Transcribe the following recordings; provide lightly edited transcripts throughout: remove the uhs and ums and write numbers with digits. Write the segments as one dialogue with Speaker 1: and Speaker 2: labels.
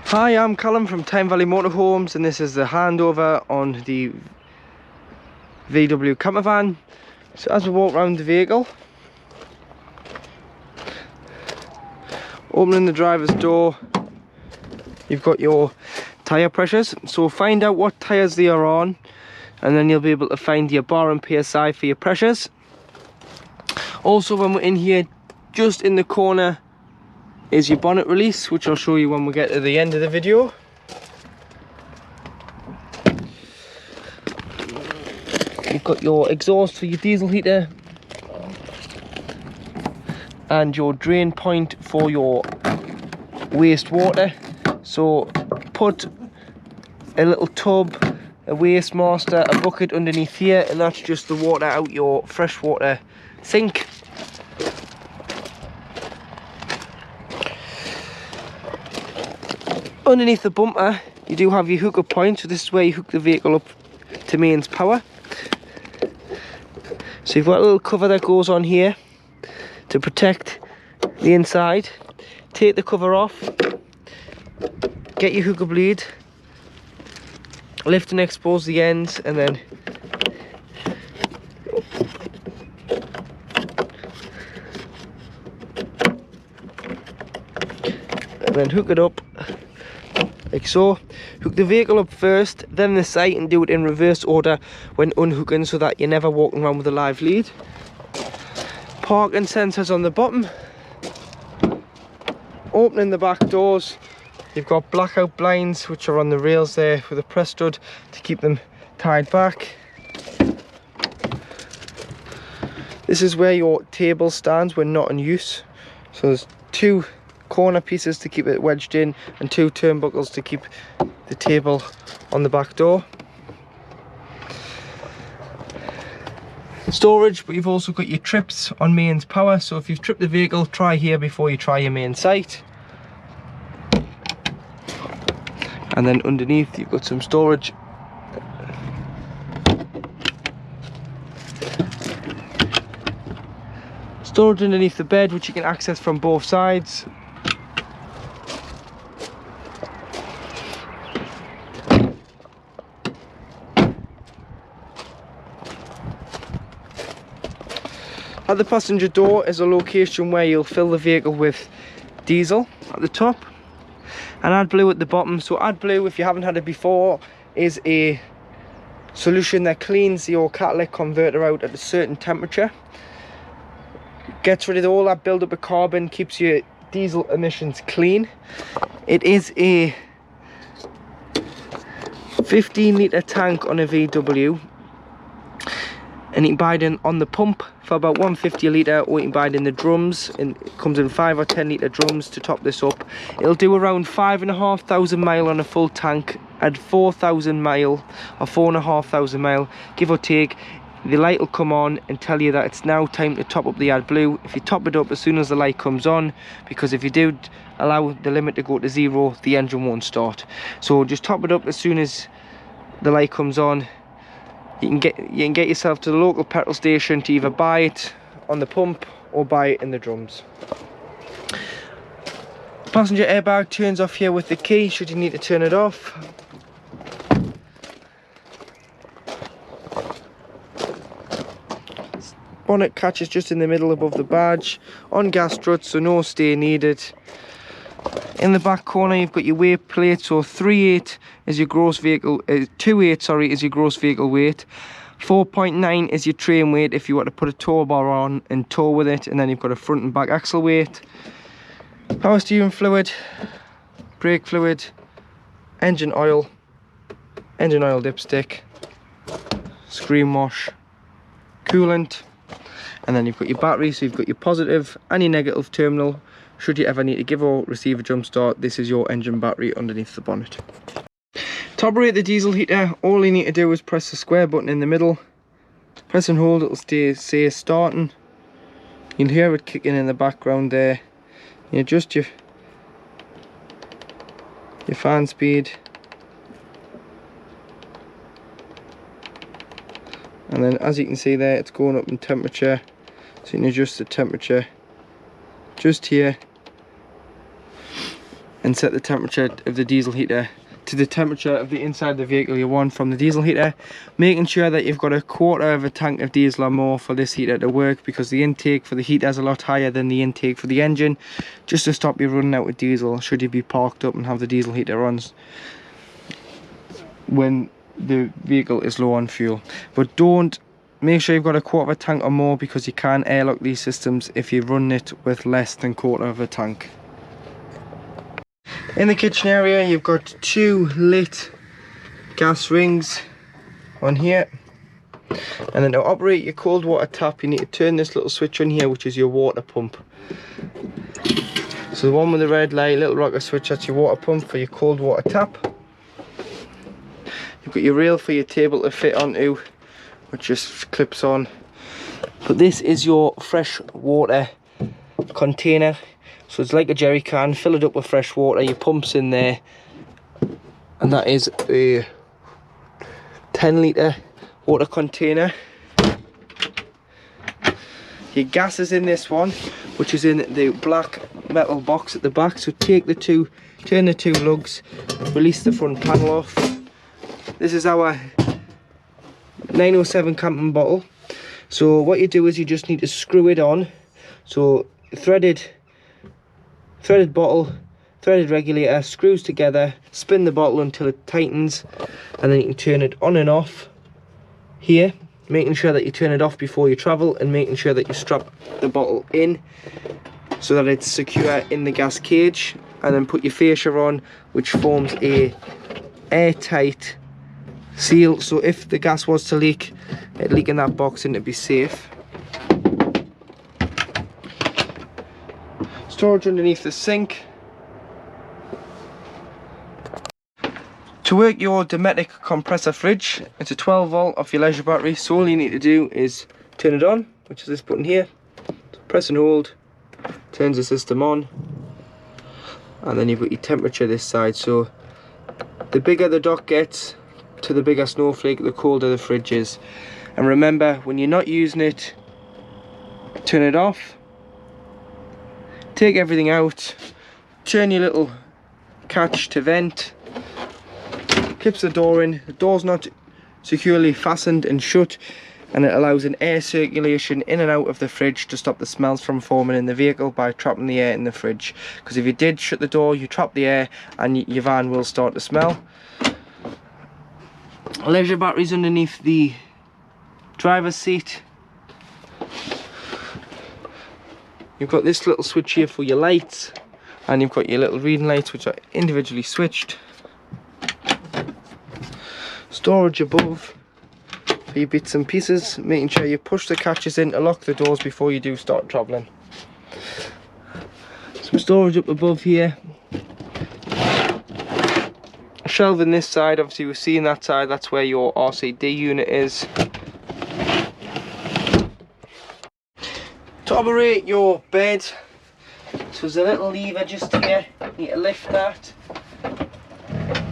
Speaker 1: Hi, I'm Callum from Tyne Valley Motorhomes, and this is the handover on the VW camper van. So as we walk around the vehicle, opening the driver's door, you've got your tyre pressures. So find out what tyres they are on, and then you'll be able to find your bar and PSI for your pressures. Also, when we're in here, just in the corner is your bonnet release, which I'll show you when we get to the end of the video. You've got your exhaust for your diesel heater and your drain point for your wastewater. So put a little tub, a waste master, a bucket underneath here, and that's just the water out your freshwater sink. Underneath the bumper you do have your hookup point, so this is where you hook the vehicle up to mains power. So you've got a little cover that goes on here to protect the inside. Take the cover off, get your hookup lead, lift and expose the ends, and then hook it up like so. Hook the vehicle up first, then the sight, and do it in reverse order when unhooking, so that you're never walking around with a live lead. Parking sensors on the bottom. Opening the back doors, you've got blackout blinds which are on the rails there with a press stud to keep them tied back. This is where your table stands when not in use. So there's two corner pieces to keep it wedged in and two turnbuckles to keep the table on the back door. Storage, but you've also got your trips on mains power, so if you've tripped the vehicle, try here before you try your main sight. And then underneath you've got some storage. Storage underneath the bed, which you can access from both sides. At the passenger door is a location where you'll fill the vehicle with diesel at the top and AdBlue at the bottom. So AdBlue, if you haven't had it before, is a solution that cleans your catalytic converter out at a certain temperature. Gets rid of all that build-up of carbon, keeps your diesel emissions clean. It is a 15-litre tank on a VW. And you can buy it in on the pump for about 150 a litre, or you can buy it in the drums, and it comes in 5 or 10 litre drums to top this up. It'll do around 5,500 mile on a full tank. At 4,000 mile or 4,500 mile, give or take, the light will come on and tell you that it's now time to top up the AdBlue. If you top it up as soon as the light comes on, because if you do allow the limit to go to 0, the engine won't start. So just top it up as soon as the light comes on. You can get yourself to the local petrol station to either buy it on the pump or buy it in the drums. Passenger airbag turns off here with the key should you need to turn it off. Bonnet catches just in the middle above the badge. On gas struts, so no stay needed. In the back corner you've got your weight plate, so 3.8 is your gross vehicle, 2.8 sorry is your gross vehicle weight. 4.9 is your train weight if you want to put a tow bar on and tow with it, and then you've got a front and back axle weight. Power steering fluid, brake fluid, engine oil dipstick, screen wash, coolant, and then you've got your battery, so you've got your positive and your negative terminal. Should you ever need to give or receive a jump start, this is your engine battery underneath the bonnet. To operate the diesel heater, all you need to do is press the square button in the middle. Press and hold, it'll say starting. You'll hear it kicking in the background there. You adjust your fan speed. And then as you can see there, it's going up in temperature. So you can adjust the temperature just here. and set the temperature of the diesel heater to the temperature of the inside of the vehicle you want from the diesel heater, making sure that you've got a quarter of a tank of diesel or more for this heater to work, because the intake for the heater is a lot higher than the intake for the engine, just to stop you running out of diesel should you be parked up and have the diesel heater on when the vehicle is low on fuel. But don't, make sure you've got a quarter of a tank or more, because you can airlock these systems if you run it with less than quarter of a tank. In the kitchen area, you've got 2 lit gas rings on here, and then to operate your cold water tap you need to turn this little switch on here, which is your water pump. So the one with the red light, little rocker switch, that's your water pump for your cold water tap. You've got your rail for your table to fit onto, which just clips on. But this is your fresh water container. So it's like a jerry can, fill it up with fresh water, your pump's in there, and that is a 10 litre water container. Your gas is in this one, which is in the black metal box at the back. So take the two, turn the 2 lugs, release the front panel off. This is our 907 camping bottle. So what you do is you just need to screw it on. So threaded bottle, threaded regulator, screws together, spin the bottle until it tightens, and then you can turn it on and off here, making sure that you turn it off before you travel, and making sure that you strap the bottle in so that it's secure in the gas cage, and then put your fascia on, which forms a airtight seal, so if the gas was to leak, it'd leak in that box and it'd be safe. Storage underneath the sink. To work your Dometic compressor fridge, it's a 12 volt off your leisure battery, so all you need to do is turn it on, which is this button here, press and hold, turns the system on, and then you've got your temperature this side. So the bigger the dock gets to the bigger snowflake, the colder the fridge is. And remember, when you're not using it, turn it off, take everything out, turn your little catch to vent, clips the door in. The door's not securely fastened and shut, and it allows an air circulation in and out of the fridge to stop the smells from forming in the vehicle by trapping the air in the fridge. Because if you did shut the door, you trap the air and your van will start to smell. Leisure batteries underneath the driver's seat. You've got this little switch here for your lights, and you've got your little reading lights which are individually switched. Storage above for your bits and pieces, making sure you push the catches in to lock the doors before you do start travelling. Some storage up above here. A shelf in this side, obviously we're seeing that side, that's where your RCD unit is. To operate your bed, so there's a little lever just here, you need to lift that,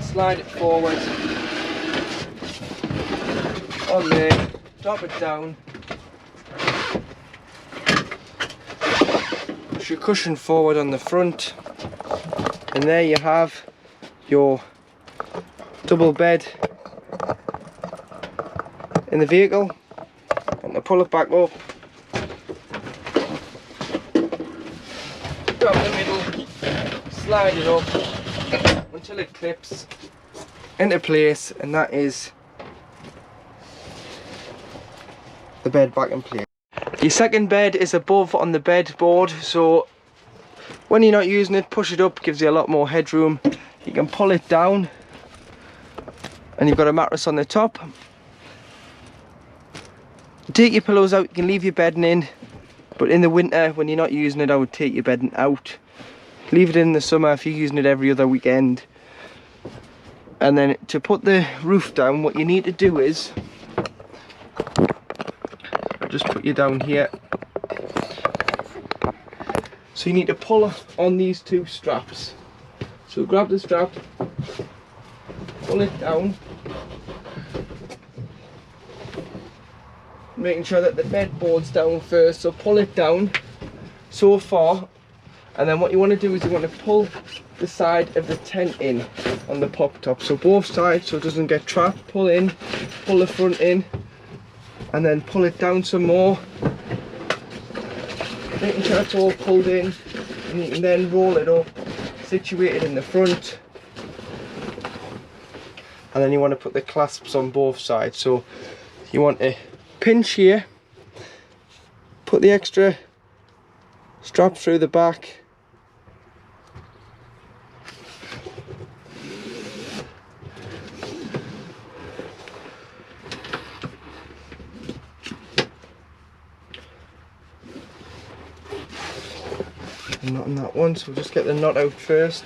Speaker 1: slide it forward, on there, drop it down, push your cushion forward on the front, and there you have your double bed in the vehicle. And to pull it back up, grab the middle, slide it up until it clips into place, and that is the bed back in place. Your second bed is above on the bed board, so when you're not using it, push it up, gives you a lot more headroom. You can pull it down and you've got a mattress on the top. Take your pillows out, you can leave your bedding in, but in the winter when you're not using it, I would take your bedding out. Leave it in the summer if you're using it every other weekend. And then to put the roof down, what you need to do is just put you down here. So you need to pull on these 2 straps. So grab the strap, pull it down, making sure that the bed board's down first. So pull it down so far And then what you want to do is you want to pull the side of the tent in on the pop top. So both sides, so it doesn't get trapped. Pull in, pull the front in, and then pull it down some more. Making sure it's all pulled in, and you can then roll it up, situate it in the front. And then you want to put the clasps on both sides. So you want to pinch here, put the extra strap through the back, and not on that one, so we'll just get the knot out first.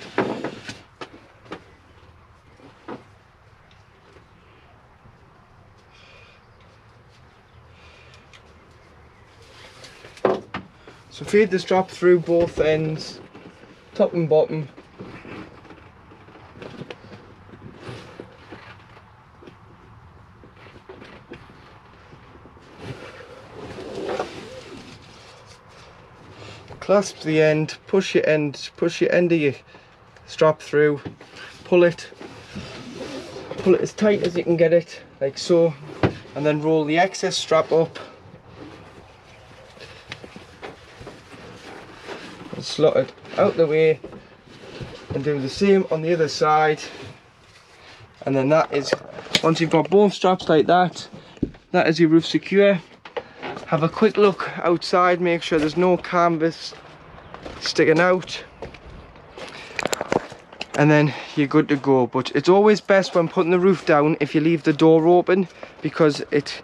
Speaker 1: So feed the strap through both ends, top and bottom. Clasp the end, push your end of your strap through, pull it as tight as you can get it, like so, and then roll the excess strap up. Slot it out the way and do the same on the other side. And then that is, once you've got both straps like that, that is your roof secure. Have a quick look outside, make sure there's no canvas sticking out, and then you're good to go. But it's always best when putting the roof down if you leave the door open, because it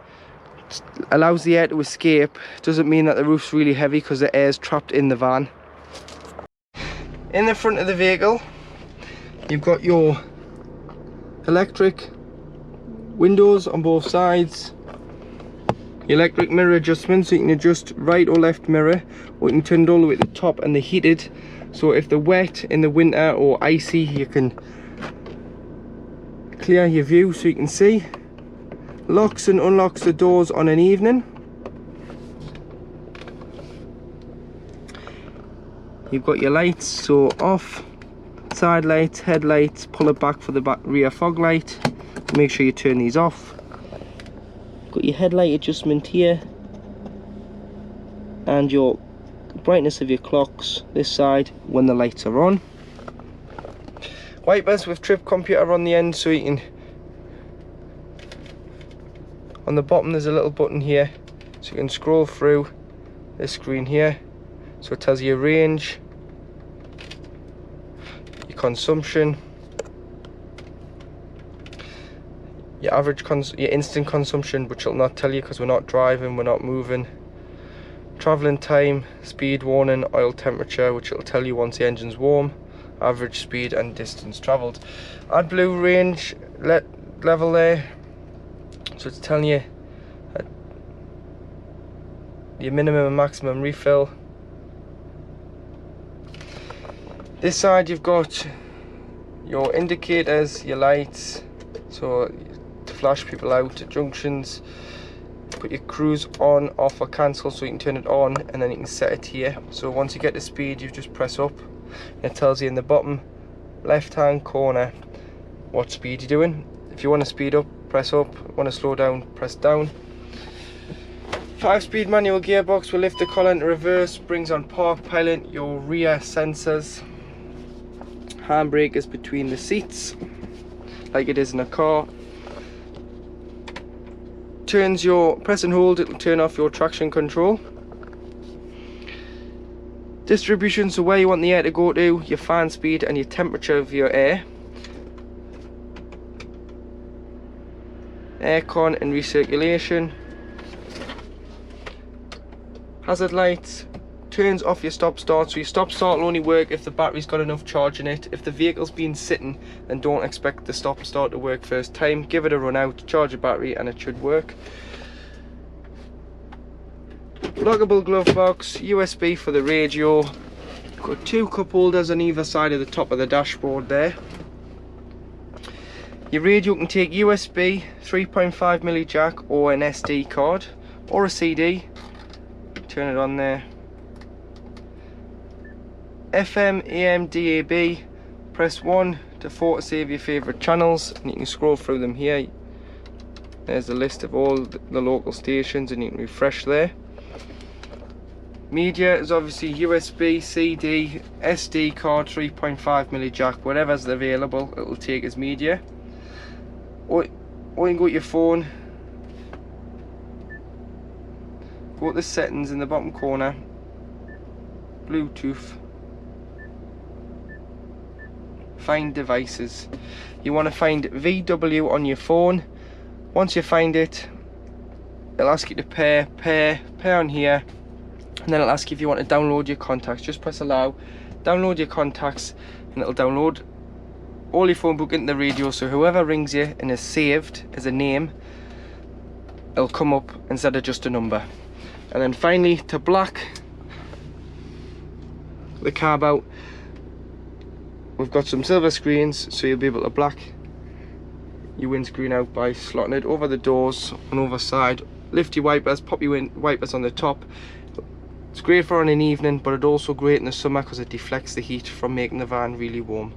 Speaker 1: allows the air to escape. Doesn't mean that the roof's really heavy, because the air is trapped in the van. In the front of the vehicle, you've got your electric windows on both sides, electric mirror adjustment, so you can adjust right or left mirror, or you can turn it all the way to the top, and they're heated, so if they're wet in the winter or icy, you can clear your view so you can see. Locks and unlocks the doors on an evening. You've got your lights, so off, side lights, headlights, pull it back for the back rear fog light. Make sure you turn these off. Got your headlight adjustment here, and your brightness of your clocks this side when the lights are on. Wipers with trip computer on the end, so you can, on the bottom there's a little button here, so you can scroll through this screen here. So it tells you your range, your consumption, your average your instant consumption, which it'll not tell you because we're not driving, we're not moving. Travelling time, speed warning, oil temperature, which it'll tell you once the engine's warm, average speed and distance travelled. AdBlue range level there, so it's telling you your minimum and maximum refill. This side you've got your indicators, your lights, so to flash people out at junctions. Put your cruise on, off or cancel, so you can turn it on, and then you can set it here. So once you get the speed, you just press up, and it tells you in the bottom left hand corner what speed you're doing. If you want to speed up, press up. Want to slow down, press down. 5-speed manual gearbox will lift the collar into reverse, brings on park pilot, your rear sensors, handbrake is between the seats like it is in a car. Turns your press and hold, it'll turn off your traction control. Distribution, so where you want the air to go to, your fan speed and your temperature of your air. Aircon and recirculation. Hazard lights. Turns off your stop start, so your stop start will only work if the battery's got enough charge in it. If the vehicle's been sitting, then don't expect the stop start to work first time. Give it a run out, charge your battery, and it should work. Lockable glove box, USB for the radio. Got 2 cup holders on either side of the top of the dashboard there. Your radio can take USB, 3.5mm jack, or an SD card, or a CD. Turn it on there. FM, AM, DAB. Press 1 to 4 to save your favourite channels, and you can scroll through them here. There's a list of all the local stations, and you can refresh there. Media is obviously USB, CD, SD card, 3.5mm jack, whatever's available, it'll take as media. Or you can go to your phone, go to the settings in the bottom corner, Bluetooth, find devices. You want to find VW on your phone. Once you find it, it'll ask you to pair on here, and then it'll ask you if you want to download your contacts. Just press allow, download your contacts, and it'll download all your phone book into the radio, so whoever rings you and is saved as a name, it'll come up instead of just a number. And then finally, to black the carb out, we've got some silver screens, so you'll be able to black your windscreen out by slotting it over the doors and over side. Lift your wipers, pop your wipers on the top. It's great for on an evening, but it's also great in the summer because it deflects the heat from making the van really warm.